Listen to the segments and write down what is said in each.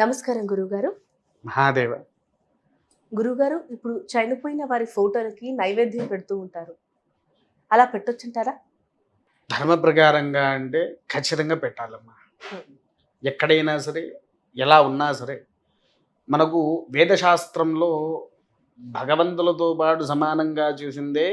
నమస్కారం గురుగారు. మహాదేవ. గురుగారు, ఇప్పుడు చనిపోయిన వారి ఫోటోలకి నైవేద్యం పెడుతూ ఉంటారు. అలా పెట్టొచ్చంటారా? ధర్మ ప్రకారంగా అంటే ఖచ్చితంగా పెట్టాలమ్మా. హ్మ్. ఎక్కడైనా సరే, ఎలా ఉన్నా సరే, మనకు వేదశాస్త్రంలో భగవంతులతో పాటు సమానంగా చూసిందే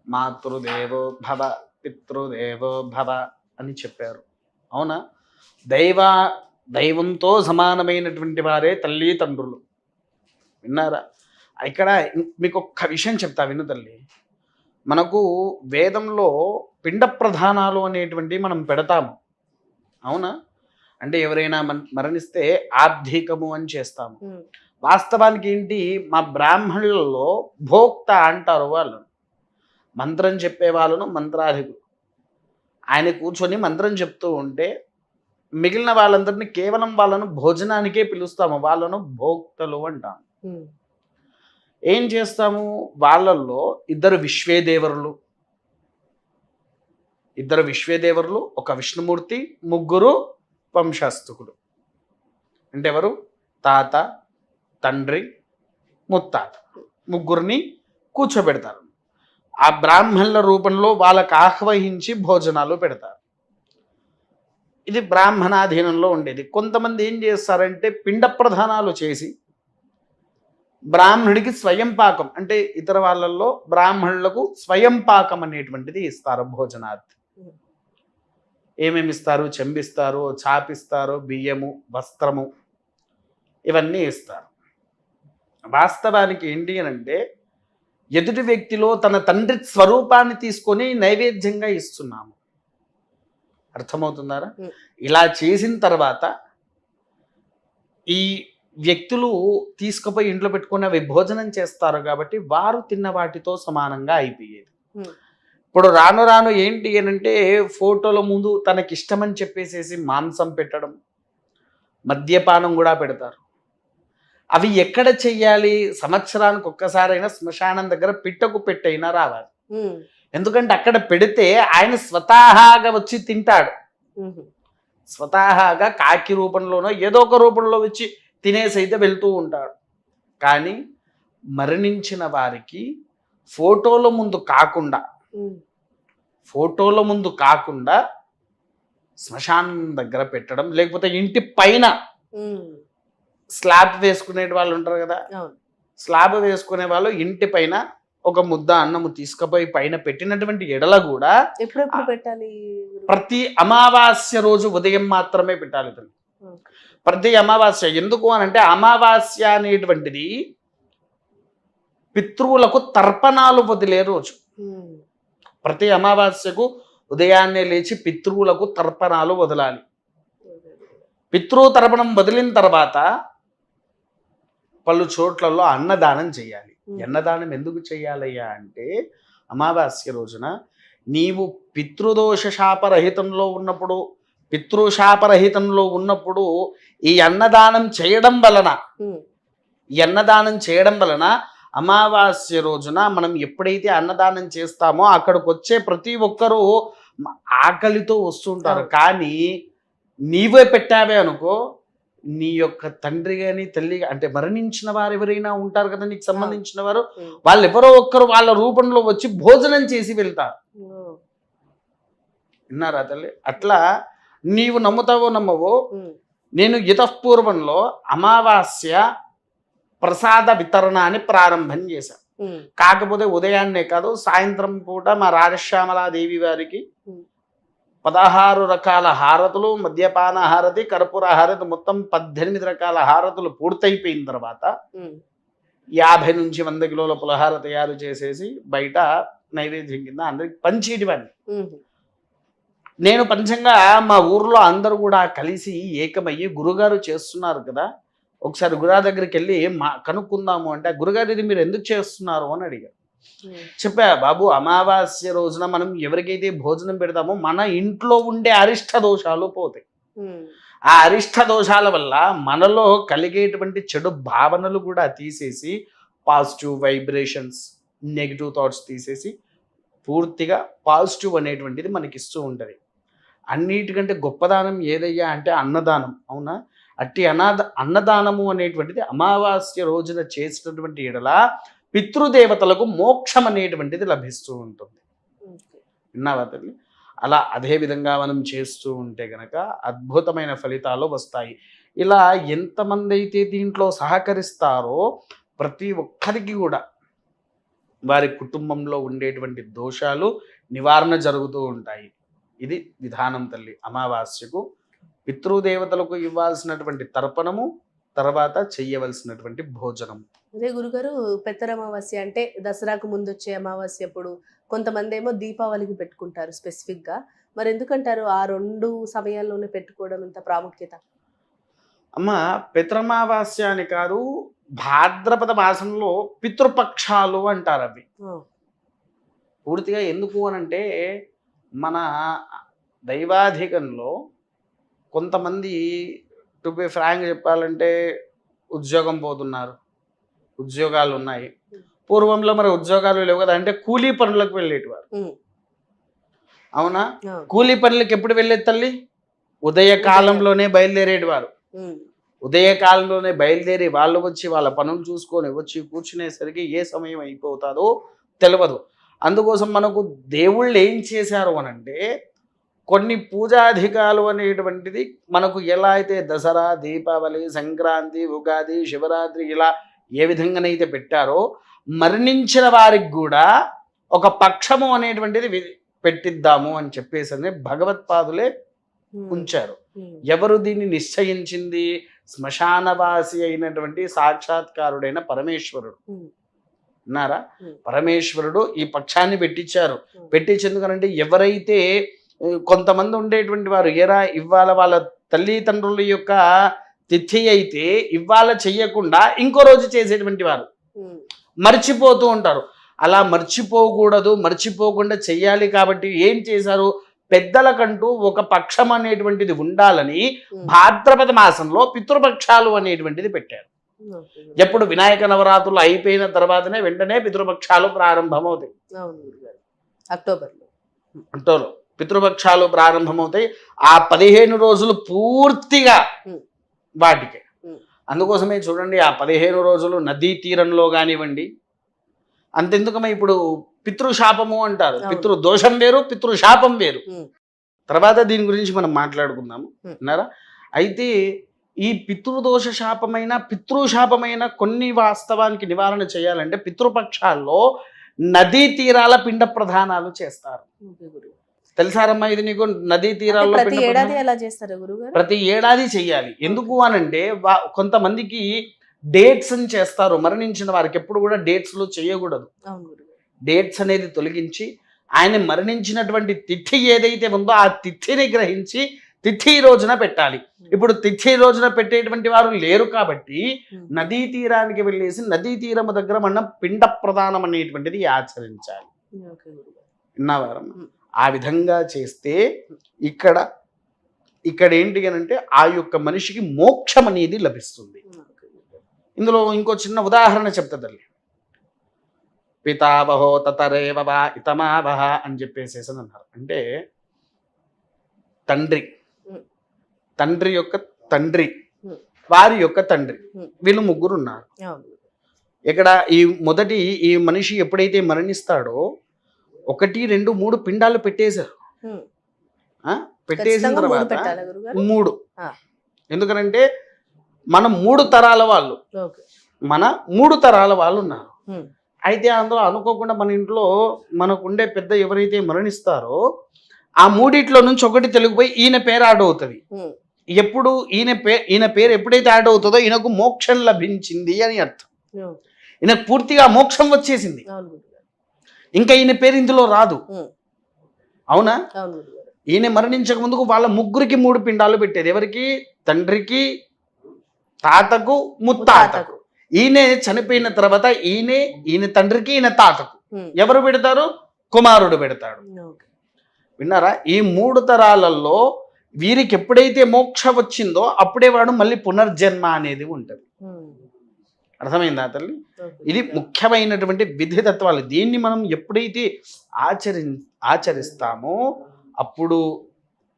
మాతృదేవో భవ, పితృదేవో భవ అని చెప్పారు. అవునా? దైవ దైవంతో సమానమైనటువంటి వారే తల్లి తండ్రులు. విన్నారా? ఇక్కడ మీకు ఒక్క విషయం చెప్తా విను తల్లి. మనకు వేదంలో పిండ ప్రధానాలు అనేటువంటివి మనం పెడతాము. అవునా? అంటే ఎవరైనా మరణిస్తే ఆబ్ధికము అని చేస్తాము. హ్మ్. వాస్తవానికి ఏంటి, మా బ్రాహ్మణులలో భోక్త అంటారు వాళ్ళు. మంత్రం చెప్పే వాళ్ళను మంత్రాధికులు. ఆయన కూర్చొని మంత్రం చెప్తూ ఉంటే మిగిలిన వాళ్ళందరినీ కేవలం వాళ్ళను భోజనానికే పిలుస్తాము. వాళ్ళను భోక్తలు అంటాము. హ్మ్. ఏం చేస్తాము, వాళ్ళల్లో ఇద్దరు విశ్వేదేవరులు, ఒక విష్ణుమూర్తి, ముగ్గురు వంశస్థుకులు. అంటే ఎవరు? తాత, తండ్రి, ముత్తాత, ముగ్గురిని కూర్చోబెడతారు. ఆ బ్రాహ్మణుల రూపంలో వాళ్ళకు ఆహ్వహించి భోజనాలు పెడతారు. ఇది బ్రాహ్మణాధీనంలో ఉండేది. కొంతమంది ఏం చేస్తారంటే పిండ ప్రధానాలు చేసి బ్రాహ్మణుడికి స్వయం పాకం, అంటే ఇతర వాళ్ళల్లో బ్రాహ్మణులకు స్వయం పాకం అనేటువంటిది ఇస్తారు భోజనార్థి. ఏమేమి ఇస్తారు? చెంబిస్తారు, చాపిస్తారు, బియ్యము, వస్త్రము, ఇవన్నీ ఇస్తారు. వాస్తవానికి ఏంటి అని అంటే ఎదుటి వ్యక్తిలో తన తండ్రి స్వరూపాన్ని తీసుకొని నైవేద్యంగా ఇస్తున్నాము. అర్థమవుతుందారా? ఇలా చేసిన తర్వాత ఈ వ్యక్తులు తీసుకుపోయి ఇంట్లో పెట్టుకుని అవి భోజనం చేస్తారు కాబట్టి వారు తిన్న వాటితో సమానంగా అయిపోయేది. ఇప్పుడు రాను రాను ఏంటి అని అంటే ఫోటోల ముందు తనకిష్టమని చెప్పేసేసి మాంసం పెట్టడం, మద్యపానం కూడా పెడతారు. అవి ఎక్కడ చెయ్యాలి? సంవత్సరానికి ఒక్కసారైనా శ్మశానం దగ్గర పిట్టకు పెట్టైనా రావాలి. ఎందుకంటే అక్కడ పెడితే ఆయన స్వతహాగా వచ్చి తింటాడు. స్వతహాగా కాకి రూపంలోనో ఏదో ఒక రూపంలో వచ్చి తినేసి అయితే వెళ్తూ ఉంటాడు. కానీ మరణించిన వారికి ఫోటోల ముందు కాకుండా శ్మశానం దగ్గర పెట్టడం, లేకపోతే ఇంటి పైన స్లాబ్ వేసుకునే వాళ్ళు ఉంటారు కదా, స్లాబ్ వేసుకునే వాళ్ళు ఇంటి పైన ఒక ముద్ద అన్నము తీసుకుపోయి పైన పెట్టినటువంటి ఎడల కూడా ఎప్పుడెప్పుడు పెట్టాలి? ప్రతి అమావాస్య రోజు ఉదయం మాత్రమే పెట్టాలి. ప్రతి అమావాస్య. ఎందుకు అనంటే అమావాస్య అనేటువంటిది పితృవులకు తర్పణాలు వదిలే రోజు. ప్రతి అమావాస్యకు ఉదయాన్నే లేచి పితృవులకు తర్పణాలు వదలాలి. పితృతర్పణం వదిలిన తర్వాత పలు చోట్లలో అన్నదానం చేయాలి. అన్నదానం ఎందుకు చేయాలయ్యా అంటే అమావాస్య రోజున నీవు పితృశాపరహితంలో ఉన్నప్పుడు ఈ అన్నదానం చేయడం వలన అమావాస్య రోజున మనం ఎప్పుడైతే అన్నదానం చేస్తామో అక్కడికి వచ్చే ప్రతి ఒక్కరూ ఆకలితో వస్తుంటారు. కానీ నీవే పెట్టావే అనుకో, నీ యొక్క తండ్రి కానీ తల్లి అంటే మరణించిన వారు ఎవరైనా ఉంటారు కదా నీకు సంబంధించిన వారు, వాళ్ళు ఎవరో ఒక్కరు వాళ్ళ రూపంలో వచ్చి భోజనం చేసి వెళ్తారు. విన్నారా తల్లి? అట్లా నీవు నమ్ముతావో నమ్మవో, నేను ఇతఃపూర్వంలో అమావాస్య ప్రసాద వితరణ అని ప్రారంభం చేశాను. కాకపోతే ఉదయాన్నే కాదు, సాయంత్రం పూట మా రాజశ్యామలాదేవి వారికి 16 రకాల హారతులు, మద్యపాన హారతి, కర్పూర హారతి, మొత్తం 18 రకాల హారతులు పూర్తయిపోయిన తర్వాత 50 నుంచి 100 కిలోల పులహార తయారు చేసేసి బయట నైవేద్యం కింద అందరికి పంచేటివాడిని. నేను పంచంగా మా ఊర్లో అందరూ కూడా కలిసి ఏకమయ్యి గురుగారు చేస్తున్నారు కదా, ఒకసారి గురుగారి దగ్గరికి వెళ్ళి కనుక్కుందాము అంటే, గురుగారు ఇది మీరు ఎందుకు చేస్తున్నారు అని అడిగారు. చెప్పా, బాబు అమావాస్య రోజున మనం ఎవరికైతే భోజనం పెడతామో మన ఇంట్లో ఉండే అరిష్ట దోషాలు పోతాయి. ఆ అరిష్ట దోషాల వల్ల మనలో కలిగేటువంటి చెడు భావనలు కూడా తీసేసి పాజిటివ్ వైబ్రేషన్స్, నెగిటివ్ థాట్స్ తీసేసి పూర్తిగా పాజిటివ్ అనేటువంటిది మనకి ఇస్తూ ఉంటుంది. అన్నిటికంటే గొప్పదానం ఏదయ్యా అంటే అన్నదానం. అవునా? అట్టి అన్నదానము అనేటువంటిది అమావాస్య రోజున చేసినటువంటి ఎడల పితృదేవతలకు మోక్షం అనేటువంటిది లభిస్తూ ఉంటుంది. విన్నావా తల్లి? అలా అదే విధంగా మనం చేస్తూ ఉంటే గనక అద్భుతమైన ఫలితాలు వస్తాయి. ఇలా ఎంతమంది అయితే దీంట్లో సహకరిస్తారో ప్రతి ఒక్కరికి కూడా వారి కుటుంబంలో ఉండేటువంటి దోషాలు నివారణ జరుగుతూ ఉంటాయి. ఇది విధానం తల్లి. అమావాస్యకు పితృదేవతలకు ఇవ్వాల్సినటువంటి తర్పణము, తర్వాత చెయ్యవలసినటువంటి భోజనం. అదే గురుగారు, పెత్తర అమావాస్య అంటే దసరాకు ముందు వచ్చే అమావాస్య అప్పుడు, కొంతమంది ఏమో దీపావళికి పెట్టుకుంటారు స్పెసిఫిక్ గా. మరి ఎందుకంటారు ఆ 2 సమయాల్లోనే పెట్టుకోవడం ఇంత ప్రాముఖ్యత? అమ్మ, పితృమావాస్య అని కాదు, భాద్రపద మాసంలో పితృపక్షాలు అంటారు అవి. పూర్తిగా ఎందుకు అనంటే మన దైవాధికంలో కొంతమంది, టు బి ఫ్రాంక్ చెప్పాలంటే, ఉద్యోగం పోతున్నారు, ఉద్యోగాలు ఉన్నాయి. పూర్వంలో మరి ఉద్యోగాలు లేవు కదా, అంటే కూలీ పనులకు వెళ్ళేటివారు. అవునా? కూలీ పనులకు ఎప్పుడు వెళ్ళేది తల్లి? ఉదయకాలంలోనే బయలుదేరేటివారు. ఉదయకాలంలోనే బయలుదేరి వాళ్ళు వచ్చి వాళ్ళ పనులు చూసుకొని వచ్చి కూర్చునేసరికి ఏ సమయం అయిపోతుందో తెలియదు. అందుకోసం మనకు దేవుళ్ళు ఏం చేశారు అనంటే, కొన్ని పూజాధికాలు అనేటువంటిది మనకు ఎలా అయితే దసరా, దీపావళి, సంక్రాంతి, ఉగాది, శివరాత్రి ఇలా ఏ విధంగానైతే పెట్టారో, మరణించిన వారికి కూడా ఒక పక్షము అనేటువంటిది పెట్టిద్దాము అని చెప్పేసి భగవత్పాదులే ఉంచారు. ఎవరు దీన్ని నిశ్చయించింది? శ్మశానవాసి అయినటువంటి సాక్షాత్కారుడైన పరమేశ్వరుడు ఉన్నారా? పరమేశ్వరుడు ఈ పక్షాన్ని పెట్టించారు. పెట్టించేందుకనంటే, ఎవరైతే కొంతమంది ఉండేటువంటి వారు ఎరా ఇవాళ వాళ్ళ తల్లిదండ్రుల యొక్క తిథి అయితే ఇవాళ చెయ్యకుండా ఇంకో రోజు చేసేటువంటి వారు మర్చిపోతూ ఉంటారు. అలా మర్చిపోకూడదు, మర్చిపోకుండా చెయ్యాలి. కాబట్టి ఏం చేశారు? పెద్దలకంటూ ఒక పక్షం అనేటువంటిది ఉండాలని భాద్రపద మాసంలో పితృపక్షాలు అనేటువంటిది పెట్టారు. ఎప్పుడు వినాయక నవరాత్రులు అయిపోయిన తర్వాతనే వెంటనే పితృపక్షాలు ప్రారంభమవుతాయి. అక్టోబర్లో పితృపక్షాలు ప్రారంభమవుతాయి. ఆ 15 రోజులు పూర్తిగా వాటికి. అందుకోసమే చూడండి, ఆ 15 రోజులు నదీ తీరంలో కానివ్వండి. అంతెందుకమ్మా, ఇప్పుడు పితృశాపము అంటారు. పితృదోషం వేరు, పితృశాపం వేరు. తర్వాత దీని గురించి మనం మాట్లాడుకుందాము అన్నారా. అయితే ఈ పితృదోష శాపమైన పితృశాపమైన కొన్ని వాస్తవానికి నివారణ చేయాలంటే పితృపక్షాల్లో నదీ తీరాల పిండ ప్రధానాలు చేస్తారు. తెలుసారమ్మా ఇది నీకు? నదీ తీరాల్లో ప్రతి ఏడాది చెయ్యాలి. ఎందుకు అనంటే కొంతమందికి డేట్స్ అని చేస్తారు. మరణించిన వారికి ఎప్పుడు కూడా డేట్స్లో చేయకూడదు. డేట్స్ అనేది తొలగించి ఆయన మరణించినటువంటి తిథి ఏదైతే ఉందో ఆ తిథిని గ్రహించి తిథి రోజున పెట్టాలి. ఇప్పుడు తిథి రోజున పెట్టేటువంటి వారు లేరు కాబట్టి నదీ తీరానికి వెళ్ళేసి నదీ తీరము దగ్గర మనం పిండ ప్రదానం అనేటువంటిది ఆచరించాలి. విన్నవారం? ఆ విధంగా చేస్తే ఇక్కడ ఏంటి అంటే ఆ యొక్క మనిషికి మోక్షం అనేది లభిస్తుంది. ఇందులో ఇంకో చిన్న ఉదాహరణ చెప్తా తల్లి. పితావహో తతరేవ ఇతమావహ అని చెప్పేసి అన్నారు. అంటే తండ్రి యొక్క తండ్రి, వారి యొక్క తండ్రి, వీళ్ళు ముగ్గురు ఉన్నారు. ఇక్కడ ఈ మనిషి ఎప్పుడైతే మరణిస్తాడో 1, 2, 3 పిండాలు పెట్టేశారు. పెట్టేసిన తర్వాత 3, ఎందుకనంటే మన 3 తరాల వాళ్ళు ఉన్నారు. అయితే అందులో అనుకోకుండా మన ఇంట్లో మనకు ఉండే పెద్ద ఎవరైతే మరణిస్తారో ఆ 3 నుంచి ఒకటి తెలుగుపోయి ఈయన పేరు యాడ్ అవుతుంది. ఎప్పుడు ఈయన పేరు ఎప్పుడైతే యాడ్ అవుతుందో ఈయనకు మోక్షం లభించింది అని అర్థం. ఈయనకు పూర్తిగా మోక్షం వచ్చేసింది. ఇంకా ఈయన పేరు ఇందులో రాదు. అవునా? ఈయన మరణించక ముందుకు వాళ్ళ ముగ్గురికి 3 పిండాలు పెట్టేది. ఎవరికి? తండ్రికి, తాతకు, ముత్తాతకు. ఈయన చనిపోయిన తర్వాత ఈయన తండ్రికి, ఈయన తాతకు ఎవరు పెడతారు? కుమారుడు పెడతాడు. విన్నారా? ఈ 3 తరాలలో వీరికి ఎప్పుడైతే మోక్ష వచ్చిందో అప్పుడే వాడు మళ్ళీ పునర్జన్మ అనేది ఉంటుంది. అర్థమైందా తల్లి? ఇది ముఖ్యమైనటువంటి విధి తత్వాలు. దీన్ని మనం ఎప్పుడైతే ఆచరిస్తామో అప్పుడు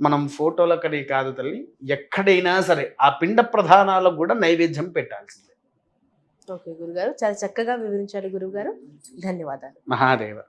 మనం ఫోటోలకని కాదు తల్లి, ఎక్కడైనా సరే ఆ పిండ ప్రధానాలకు కూడా నైవేద్యం పెట్టాల్సిందే. ఓకే గురుగారు, చాలా చక్కగా వివరించారు గురుగారు. ధన్యవాదాలు. మహాదేవ.